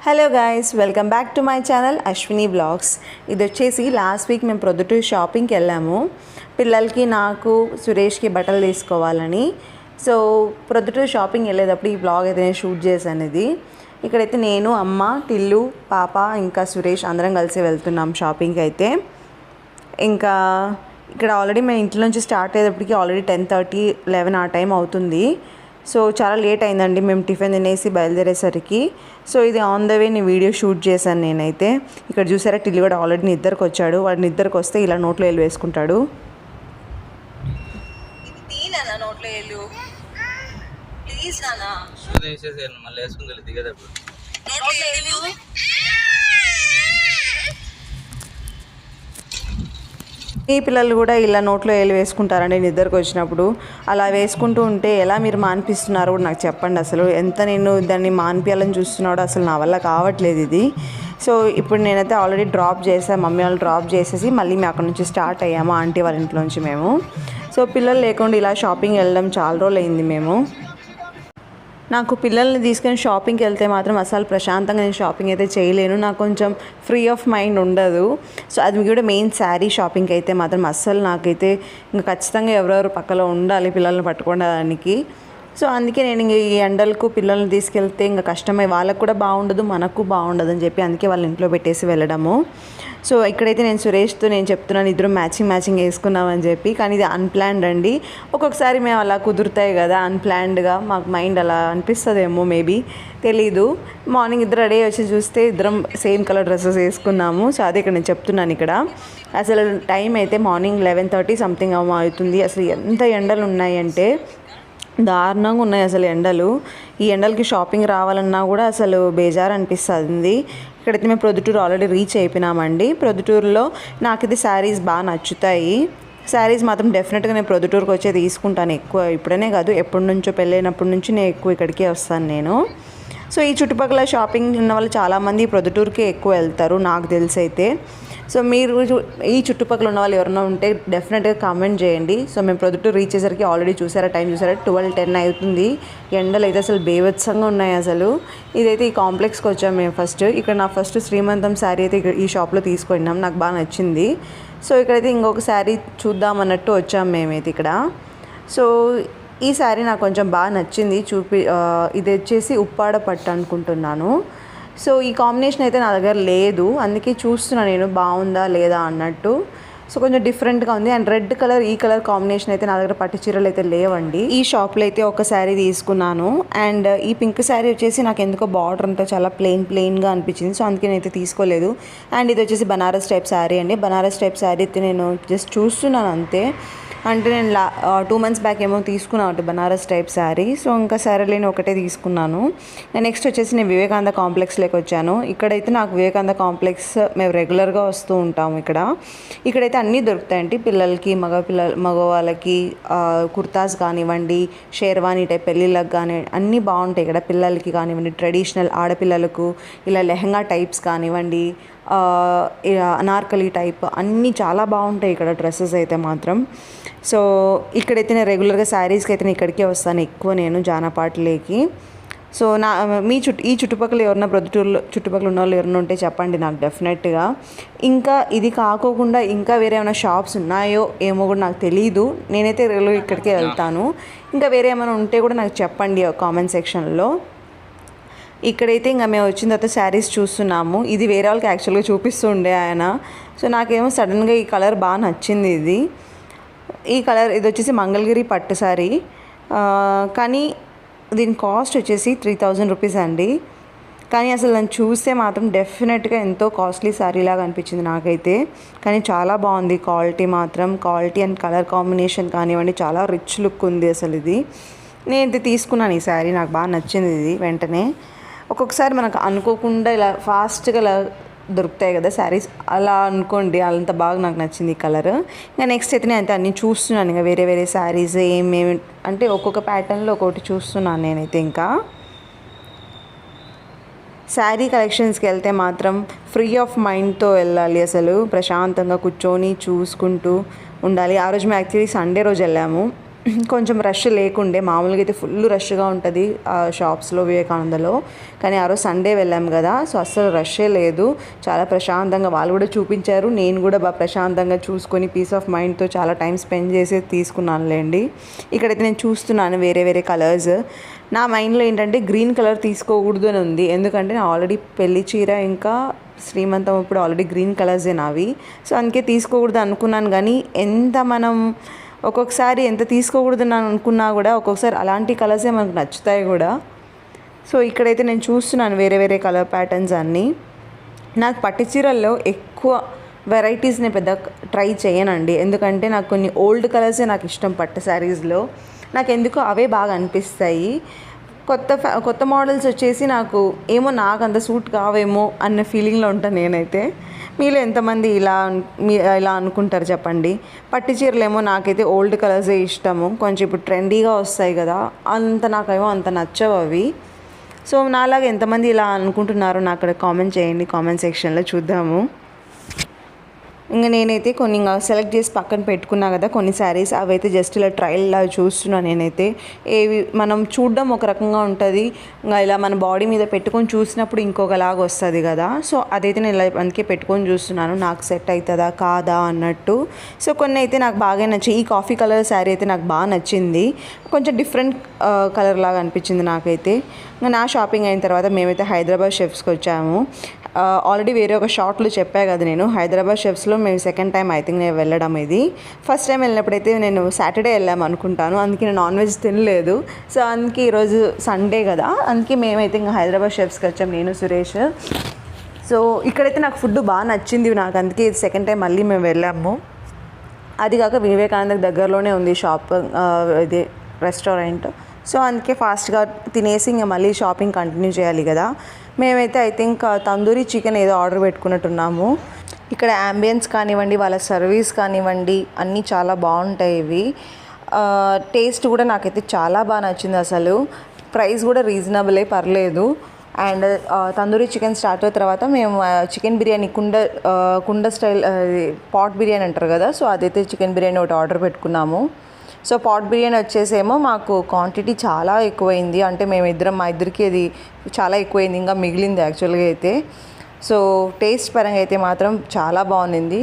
Hello guys, welcome back to my channel Ashwini blogs. ఇది వచ్చేసి last week మేము ప్రొద్దుటూరు షాపింగ్కి వెళ్ళాము. పిల్లలకి, నాకు, సురేష్కి బట్టలు తీసుకోవాలని. సో ప్రొద్దుటూరు షాపింగ్ వెళ్ళేటప్పుడు ఈ బ్లాగ్ అయితే నేను షూట్ చేశాను. ఇది ఇక్కడైతే నేను, అమ్మ, టిల్లు, పాప ఇంకా సురేష్ అందరం కలిసి వెళ్తున్నాం షాపింగ్కి. అయితే ఇంకా ఇక్కడ ఆల్రెడీ మేము ఇంట్లో నుంచి స్టార్ట్ అయ్యేటప్పటికి ఆల్రెడీ 10:30, 11 ఆ టైం అవుతుంది. సో చాలా లేట్ అయిందండి మేము టిఫిన్ తినేసి బయలుదేరేసరికి. సో ఇది ఆన్ ద వే నేను వీడియో షూట్ చేశాను నేనైతే. ఇక్కడ చూసారా, టిల్లు కూడా ఆల్రెడీ నిద్రకు వచ్చాడు. వాడు నిద్రకు వస్తే ఇలా నోట్లో వేలు వేసుకుంటాడు. ఈ పిల్లలు కూడా ఇలా నోట్లో వేలు వేసుకుంటారండి నిద్రకు వచ్చినప్పుడు. అలా వేసుకుంటూ ఉంటే ఎలా మీరు మాన్పిస్తున్నారో కూడా నాకు చెప్పండి. అసలు ఎంత నేను దాన్ని మాన్పియాలని చూస్తున్నాడో అసలు నా వల్ల కావట్లేదు ఇది. సో ఇప్పుడు నేనైతే ఆల్రెడీ డ్రాప్ చేసాను, మమ్మీ వాళ్ళు డ్రాప్ చేసేసి మళ్ళీ మేము అక్కడ నుంచి స్టార్ట్ అయ్యాము ఆంటీ వాళ్ళ ఇంట్లో నుంచి మేము. సో పిల్లలు లేకుండా ఇలా షాపింగ్ వెళ్ళడం చాలా రోజులు అయింది మేము. నాకు పిల్లల్ని తీసుకొని షాపింగ్కి వెళ్తే మాత్రం అసలు ప్రశాంతంగా నేను షాపింగ్ అయితే చేయలేను. నాకు కొంచెం ఫ్రీ ఆఫ్ మైండ్ ఉండదు. సో అది కూడా మెయిన్ శారీ షాపింగ్కి అయితే మాత్రం అస్సలు నాకైతే ఇంకా ఖచ్చితంగా ఎవరెవరు పక్కలో ఉండాలి పిల్లల్ని పట్టుకోవడానికి. సో అందుకే నేను ఇంక ఈ ఎండలకు పిల్లల్ని తీసుకెళ్తే ఇంకా కష్టమై వాళ్ళకు కూడా బాగుండదు, మనకు బాగుండదు అని చెప్పి అందుకే వాళ్ళ ఇంట్లో పెట్టేసి వెళ్ళడము. సో ఇక్కడైతే నేను సురేష్తో నేను చెప్తున్నాను, ఇద్దరు మ్యాచింగ్ వేసుకున్నామని చెప్పి. కానీ ఇది అన్ప్లాన్డ్ అండి. ఒక్కొక్కసారి మేము అలా కుదురుతాయి కదా అన్ప్లాన్డ్గా, మాకు మైండ్ అలా అనిపిస్తుందేమో మేబీ, తెలీదు. మార్నింగ్ ఇద్దరు రెడీ వచ్చి చూస్తే ఇద్దరం సేమ్ కలర్ డ్రెస్సెస్ వేసుకున్నాము. సో అదే ఇక్కడ నేను చెప్తున్నాను. ఇక్కడ అసలు టైం అయితే మార్నింగ్ 11:30 సంథింగ్ అవుతుంది. అసలు ఎంత ఎండలు ఉన్నాయంటే దారుణంగా ఉన్నాయి అసలు ఎండలు. ఈ ఎండలకి షాపింగ్ రావాలన్నా కూడా అసలు బేజారు అనిపిస్తుంది. ఇక్కడైతే మేము ప్రొద్దుటూరు ఆల్రెడీ రీచ్ అయిపోయినామండి. ప్రొద్దుటూరులో నాకు ఇది శారీస్ బాగా నచ్చుతాయి. శారీస్ మాత్రం డెఫినెట్గా నేను ప్రొద్దుటూరుకి వచ్చే తీసుకుంటాను ఎక్కువ. ఇప్పుడనే కాదు, ఎప్పటి నుంచో పెళ్ళైనప్పటి నుంచి నేను ఎక్కువ ఇక్కడికే వస్తాను నేను. సో ఈ చుట్టుపక్కల షాపింగ్ ఉన్న వాళ్ళు చాలామంది ప్రొద్దుటూరుకే ఎక్కువ వెళ్తారు నాకు తెలిసి అయితే. సో మీరు ఈ చుట్టుపక్కల ఉన్న వాళ్ళు ఎవరైనా ఉంటే డెఫినెట్గా కామెంట్ చేయండి. సో మేము ప్రొద్దుటూరు రీచ్ అయ్యేసరికి ఆల్రెడీ చూసారా, టైం చూసారా, 12:10 అవుతుంది. ఎండలు అయితే అసలు బేభత్సంగా ఉన్నాయి అసలు. ఇదైతే ఈ కాంప్లెక్స్కి వచ్చాము మేము ఫస్ట్. ఇక్కడ నా ఫస్ట్ శ్రీమంతం శారీ అయితే ఈ షాప్లో తీసుకున్నాం, నాకు బాగా నచ్చింది. సో ఇక్కడైతే ఇంకొక శారీ చూద్దామన్నట్టు వచ్చాము మేమైతే ఇక్కడ. సో ఈ శారీ నాకు కొంచెం బాగా నచ్చింది. ఇది వచ్చేసి ఉప్పాడ పట్టు అనుకుంటున్నాను. సో ఈ కాంబినేషన్ అయితే నా దగ్గర లేదు, అందుకే చూస్తున్నాను నేను బాగుందా లేదా అన్నట్టు. సో కొంచెం డిఫరెంట్గా ఉంది. అండ్ రెడ్ కలర్, ఈ కలర్ కాంబినేషన్ అయితే నా దగ్గర పట్టు చీరలు అయితే లేవండి. ఈ షాప్లో అయితే ఒక శారీ తీసుకున్నాను. అండ్ ఈ పింక్ శారీ వచ్చేసి నాకు ఎందుకో బార్డర్ అంతా చాలా ప్లెయిన్గా అనిపించింది. సో అందుకే నేనైతే తీసుకోలేదు. అండ్ ఇది వచ్చేసి బనారస్ టైప్ శారీ అండి. బనారస్ టైప్ శారీ అయితే నేను జస్ట్ చూస్తున్నాను అంతే. అంటే నేను 2 months బ్యాక్ ఏమో తీసుకున్నాను బనారస్ టైప్ శారీ. సో ఇంకా శారీ లేని ఒకటే తీసుకున్నాను. నెక్స్ట్ వచ్చేసి నేను వివేకానంద కాంప్లెక్స్లోకి వచ్చాను. ఇక్కడైతే నాకు వివేకానంద కాంప్లెక్స్ మేము రెగ్యులర్గా వస్తూ ఉంటాము. ఇక్కడైతే అన్నీ దొరుకుతాయండి పిల్లలకి, మగవాళ్ళకి కుర్తాస్ కానివ్వండి, షేర్వానీ టైప్ పెళ్ళిళ్ళకి కానీ అన్నీ బాగుంటాయి ఇక్కడ. పిల్లలకి కానివ్వండి, ట్రెడిషనల్ ఆడపిల్లలకు ఇలా లెహంగా టైప్స్ కానివ్వండి, అనార్కలి టైప్ అన్నీ చాలా బాగుంటాయి ఇక్కడ డ్రెస్సెస్ అయితే మాత్రం. సో ఇక్కడైతే నేను రెగ్యులర్గా శారీస్కి అయితే నేను ఇక్కడికే వస్తాను ఎక్కువ, నేను జానపాట్లేకి. సో ఈ చుట్టుపక్కల ఎవరన్నా ప్రొద్దుటూరులో చుట్టుపక్కల ఉన్న వాళ్ళు ఎవరైనా ఉంటే చెప్పండి నాకు డెఫినెట్గా. ఇంకా ఇది కాకోకుండా ఇంకా వేరే ఏమైనా షాప్స్ ఉన్నాయో ఏమో కూడా నాకు తెలీదు. నేనైతే రెగ్యులర్ ఇక్కడికే వెళ్తాను. ఇంకా వేరే ఏమైనా ఉంటే కూడా నాకు చెప్పండి కామెంట్ సెక్షన్లో. ఇక్కడైతే ఇంకా మేము వచ్చిన తర్వాత శారీస్ చూస్తున్నాము. ఇది వేరే వాళ్ళకి యాక్చువల్గా చూపిస్తూ ఉండే ఆయన. సో నాకేమో సడన్గా ఈ కలర్ బాగా నచ్చింది. ఈ కలర్ ఇది వచ్చేసి మంగళగిరి పట్టు శారీ. కానీ దీని కాస్ట్ వచ్చేసి 3000 రూపీస్ అండి. కానీ అసలు నన్ను చూస్తే మాత్రం డెఫినెట్గా ఎంతో కాస్ట్లీ శారీ లాగా అనిపించింది నాకైతే. కానీ చాలా బాగుంది క్వాలిటీ అండ్ కలర్ కాంబినేషన్ కానివ్వండి, చాలా రిచ్ లుక్ ఉంది అసలు ఇది. నేను తీసుకున్నాను ఈ శారీ, నాకు బాగా నచ్చింది ఇది. వెంటనే ఒక్కొక్కసారి మనకు అనుకోకుండా ఇలా ఫాస్ట్గా ఇలా దొరుకుతాయి కదా శారీస్, అలా అనుకోండి. అంత బాగా నాకు నచ్చింది ఈ కలర్. ఇంకా నెక్స్ట్ అయితే నేను అన్నీ చూస్తున్నాను. ఇంకా వేరే శారీస్ ఏమేమి అంటే ఒక్కొక్క ప్యాటర్న్లో ఒక్కొక్కటి చూస్తున్నాను నేనైతే. ఇంకా శారీ కలెక్షన్స్కి వెళ్తే మాత్రం ఫ్రీ ఆఫ్ మైండ్తో వెళ్ళాలి. అసలు ప్రశాంతంగా కూర్చొని చూసుకుంటూ ఉండాలి. ఆ రోజు మేము యాక్చువల్లీ సండే రోజు వెళ్ళాము. కొంచెం రష్ లేకుండే, మామూలుగా అయితే ఫుల్ రష్గా ఉంటుంది ఆ షాప్స్లో వివేకానందలో. కానీ ఆ రోజు సండే వెళ్ళాము కదా, సో అస్సలు రష్ే లేదు, చాలా ప్రశాంతంగా వాళ్ళు కూడా చూపించారు. నేను కూడా బాగా ప్రశాంతంగా చూసుకొని పీస్ ఆఫ్ మైండ్తో చాలా టైం స్పెండ్ చేసి తీసుకున్నానులేండి. ఇక్కడైతే నేను చూస్తున్నాను వేరే వేరే కలర్స్. నా మైండ్లో ఏంటంటే గ్రీన్ కలర్ తీసుకోకూడదు అని ఉంది, ఎందుకంటే నేను ఆల్రెడీ పెళ్లి చీర ఇంకా శ్రీమంతం ఇప్పుడు ఆల్రెడీ గ్రీన్ కలర్సే నావి. సో అందుకే తీసుకోకూడదు అనుకున్నాను. కానీ ఎంత మనం ఒక్కొక్కసారి ఎంత తీసుకోకూడదు అని అనుకున్నా కూడా ఒక్కొక్కసారి అలాంటి కలర్సే మనకు నచ్చుతాయి కూడా. సో ఇక్కడైతే నేను చూస్తున్నాను వేరే వేరే కలర్ ప్యాటర్న్స్ అన్నీ. నాకు పట్టు చీరల్లో ఎక్కువ వెరైటీస్ నేను పెద్ద ట్రై చేయనండి, ఎందుకంటే నాకు కొన్ని ఓల్డ్ కలర్సే నాకు ఇష్టం పట్టు శారీస్లో. నాకు ఎందుకో అవే బాగా అనిపిస్తాయి. కొత్త మోడల్స్ వచ్చేసి నాకు ఏమో నాకు అంత సూట్ కావేమో అన్న ఫీలింగ్లో ఉంటాను నేనైతే. మీలో ఎంతమంది ఇలా అనుకుంటారు చెప్పండి. పట్టు చీరలేమో నాకైతే ఓల్డ్ కలర్సే ఇష్టము, కొంచెం ఇప్పుడు ట్రెండీగా వస్తాయి కదా, నాకేమో అంత నచ్చవు అవి. సో నాలాగా ఎంతమంది ఇలా అనుకుంటున్నారో నాకు అక్కడ కామెంట్ చేయండి, కామెంట్ సెక్షన్లో చూద్దాము. ఇంకా నేనైతే కొన్ని సెలెక్ట్ చేసి పక్కన పెట్టుకున్నా కదా కొన్ని శారీస్, అవి అయితే జస్ట్ ఇలా ట్రయల్లా చూస్తున్నాను నేనైతే. ఏవి మనం చూడడం ఒక రకంగా ఉంటుంది, ఇంకా ఇలా మన బాడీ మీద పెట్టుకొని చూసినప్పుడు ఇంకొకలాగా వస్తుంది కదా. సో అదైతే నేను ఇలా అందుకే పెట్టుకొని చూస్తున్నాను, నాకు సెట్ అవుతుందా కాదా అన్నట్టు. సో కొన్ని అయితే నాకు బాగా నచ్చాయి. ఈ కాఫీ కలర్ శారీ అయితే నాకు బాగా నచ్చింది, కొంచెం డిఫరెంట్ కలర్ లాగా అనిపించింది నాకైతే. ఇంకా నా షాపింగ్ అయిన తర్వాత మేమైతే హైదరాబాద్ షెఫ్స్కి వచ్చాము. ఆల్రెడీ వేరే ఒక షార్ట్లో చెప్పా కదా నేను, హైదరాబాద్ షెఫ్స్లో మేము సెకండ్ టైం ఐ థింక్ నేను వెళ్ళడం. ఇది ఫస్ట్ టైం వెళ్ళినప్పుడైతే నేను సాటర్డే వెళ్ళాము అనుకుంటాను, అందుకే నేను నాన్ వెజ్ తినలేదు. సో అందుకే ఈరోజు సండే కదా, అందుకే మేమైతే ఇంకా హైదరాబాద్ షెఫ్స్కి వచ్చాం, నేను సురేష్. సో ఇక్కడైతే నాకు ఫుడ్ బాగా నచ్చింది, నాకు అందుకే ఇది సెకండ్ టైం మళ్ళీ మేము వెళ్ళాము. అది కాక వివేకానంద దగ్గరలోనే ఉంది షాప్, ఇది రెస్టారెంట్. సో అందుకే ఫాస్ట్గా తినేసి ఇంకా మళ్ళీ షాపింగ్ కంటిన్యూ చేయాలి కదా. మేమైతే ఐ థింక్ తందూరి చికెన్ ఏదో ఆర్డర్ పెట్టుకున్నట్టున్నాము. ఇక్కడ యాంబియన్స్ కానివ్వండి, వాళ్ళ సర్వీస్ కానివ్వండి, అన్నీ చాలా బాగుంటాయి. ఇవి టేస్ట్ కూడా నాకైతే చాలా బాగా నచ్చింది అసలు. ప్రైస్ కూడా రీజనబులే, పర్లేదు. అండ్ తందూరి చికెన్ స్టార్టర్ తర్వాత మేము చికెన్ బిర్యానీ కుండ స్టైల్ పాట్ బిర్యానీ అంటారు కదా, సో అదైతే చికెన్ బిర్యానీ ఒకటి ఆర్డర్ పెట్టుకున్నాము. సో పాట్ బిర్యానీ వచ్చేసేమో మాకు క్వాంటిటీ చాలా ఎక్కువైంది, అంటే మా ఇద్దరికి అది చాలా ఎక్కువైంది, ఇంకా మిగిలింది యాక్చువల్గా అయితే. సో టేస్ట్ పరంగా అయితే మాత్రం చాలా బాగుంది.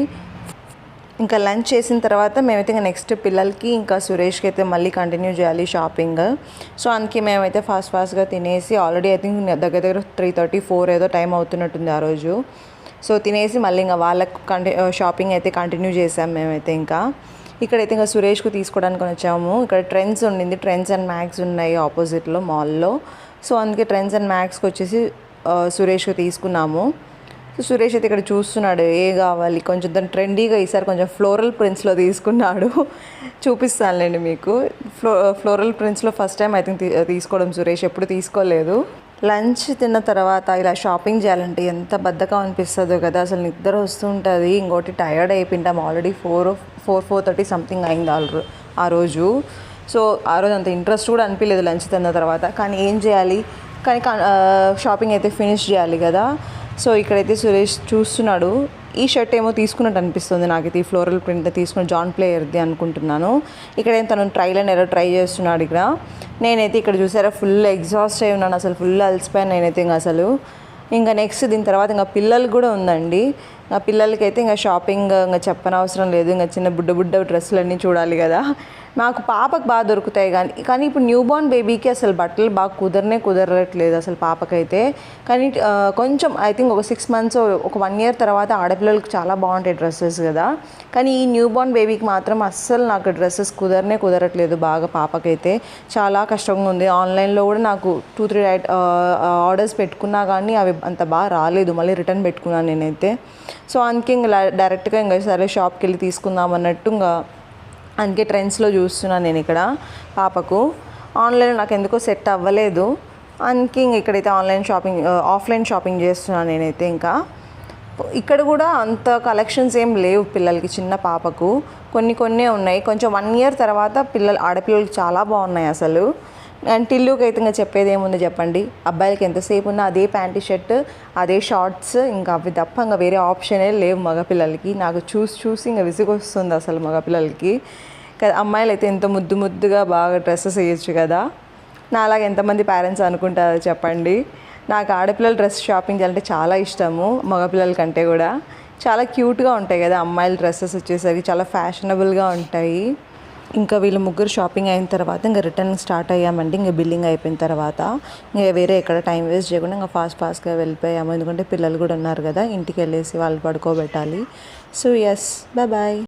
ఇంకా లంచ్ చేసిన తర్వాత మేమైతే ఇంకా నెక్స్ట్ పిల్లలకి ఇంకా సురేష్కి అయితే మళ్ళీ కంటిన్యూ చేయాలి షాపింగ్. సో అందుకే మేమైతే ఫాస్ట్గా తినేసి, ఆల్రెడీ ఐ థింక్ దగ్గర 3:30, 4 ఏదో టైం అవుతున్నట్టుంది ఆ రోజు. సో తినేసి మళ్ళీ ఇంకా వాళ్ళకి షాపింగ్ అయితే కంటిన్యూ చేసాం మేమైతే. ఇంకా ఇక్కడైతే ఇంకా సురేష్కు తీసుకోవడానికి వచ్చాము. ఇక్కడ ట్రెండ్స్ ఉండింది, ట్రెండ్స్ అండ్ మ్యాక్స్ ఉన్నాయి ఆపోజిట్లో మాల్లో. సో అందుకే ట్రెండ్స్ అండ్ మ్యాక్స్కి వచ్చేసి సురేష్కు తీసుకున్నాము. సో సురేష్ అయితే ఇక్కడ చూస్తున్నాడు ఏ కావాలి, కొంచెం దాన్ని ట్రెండీగా ఈసారి కొంచెం ఫ్లోరల్ ప్రింట్స్లో తీసుకున్నాడు. చూపిస్తానులేండి మీకు. ఫ్లోరల్ ప్రింట్స్లో ఫస్ట్ టైం ఐ థింక్ తీసుకోవడం సురేష్, ఎప్పుడు తీసుకోలేదు. లంచ్ తిన్న తర్వాత ఇలా షాపింగ్ చేయాలంటే ఎంత బద్ధకం అనిపిస్తుందో కదా, అసలు నిద్ర వస్తుంటుంది. ఇంకోటి టయర్డ్ అయిపోయింటాం, ఆల్రెడీ 4:30 సంథింగ్ అయింది ఆ రోజు. సో ఆ రోజు అంత ఇంట్రెస్ట్ కూడా అనిపించలేదు లంచ్ తిన్న తర్వాత. కానీ ఏం చేయాలి, కానీ షాపింగ్ అయితే ఫినిష్ చేయాలి కదా. సో ఇక్కడైతే సురేష్ చూస్తున్నాడు, ఈ షర్ట్ ఏమో తీసుకున్నట్టు అనిపిస్తుంది నాకైతే, ఈ ఫ్లోరల్ ప్రింట్ తీసుకుని జాన్ ప్లేయర్ది అనుకుంటున్నాను. ఇక్కడేం తను ట్రైల్ అండ్ ఎర్రర్ ట్రై చేస్తున్నాడు ఇక్కడ. నేనైతే ఇక్కడ చూసారా ఫుల్ ఎగ్జాస్ట్ అయి ఉన్నాను, అసలు ఫుల్ అలసిపోయాను నేనైతే. ఇంకా నెక్స్ట్ దీని తర్వాత ఇంకా పిల్లలకి కూడా ఉందండి. ఇంకా పిల్లలకైతే ఇంకా షాపింగ్ ఇంకా చెప్పనవసరం లేదు, ఇంకా చిన్న బుడ్డ డ్రెస్సులు అన్నీ చూడాలి కదా. మాకు పాపకు బాగా దొరుకుతాయి, కానీ ఇప్పుడు న్యూ బోర్న్ బేబీకి అసలు బట్టలు బాగా కుదరట్లేదు అసలు పాపకైతే. కానీ కొంచెం ఐ థింక్ ఒక 6 months, ఒక 1 year తర్వాత ఆడపిల్లలకి చాలా బాగుంటాయి డ్రెస్సెస్ కదా. కానీ ఈ న్యూ బోర్న్ బేబీకి మాత్రం అస్సలు నాకు డ్రెస్సెస్ కుదరట్లేదు బాగా. పాపకైతే చాలా కష్టంగా ఉంది. ఆన్లైన్లో కూడా నాకు 2-3 ఆర్డర్స్ పెట్టుకున్నా కానీ అవి అంత బాగా రాలేదు, మళ్ళీ రిటర్న్ పెట్టుకున్నాను నేనైతే. సో అందుకే ఇంకా డైరెక్ట్గా ఇంకా సరే షాప్కి వెళ్ళి తీసుకుందాం అన్నట్టు ఇంకా అందుకే ట్రెండ్స్లో చూస్తున్నాను నేను ఇక్కడ పాపకు. ఆన్లైన్ నాకు ఎందుకో సెట్ అవ్వలేదు, అందుకే ఇంక ఇక్కడైతే ఆఫ్లైన్ షాపింగ్ చేస్తున్నాను నేనైతే. ఇంకా ఇక్కడ కూడా అంత కలెక్షన్స్ ఏం లేవు పిల్లలకి, చిన్న పాపకు కొన్ని ఉన్నాయి. కొంచెం 1 year తర్వాత ఆడపిల్లలకి చాలా బాగున్నాయి అసలు. అండ్ టిల్లుకి అయితే ఇంకా చెప్పేది ఏముంది చెప్పండి, అబ్బాయిలకి ఎంతసేపు ఉన్నా అదే ప్యాంటీ షర్ట్, అదే షార్ట్స్, ఇంకా అవి తప్ప ఇంకా వేరే ఆప్షనే లేవు మగపిల్లలకి. నాకు చూసి ఇంకా విసుగొస్తుంది అసలు మగపిల్లలకి. అమ్మాయిలు అయితే ఎంత ముద్దు ముద్దుగా బాగా డ్రెస్సెస్ వేయచ్చు కదా. నా అలాగే ఎంతమంది పేరెంట్స్ అనుకుంటారో చెప్పండి. నాకు ఆడపిల్లల డ్రెస్ షాపింగ్ చేయాలంటే చాలా ఇష్టము, మగపిల్లల కంటే కూడా. చాలా క్యూట్గా ఉంటాయి కదా అమ్మాయిల డ్రెస్సెస్ వచ్చేసరికి, చాలా ఫ్యాషనబుల్గా ఉంటాయి. ఇంకా వీళ్ళు ముగ్గురు షాపింగ్ అయిన తర్వాత ఇంకా రిటర్న్ స్టార్ట్ అయ్యామండి. ఇంకా బిల్లింగ్ అయిపోయిన తర్వాత ఇంకా వేరే ఎక్కడ టైం వేస్ట్ చేయకుండా ఇంకా ఫాస్ట్గా వెళ్ళిపోయాము. ఎందుకంటే పిల్లలు కూడా ఉన్నారు కదా, ఇంటికి వెళ్ళేసి వాళ్ళు పడుకోబెట్టాలి. So yes, bye.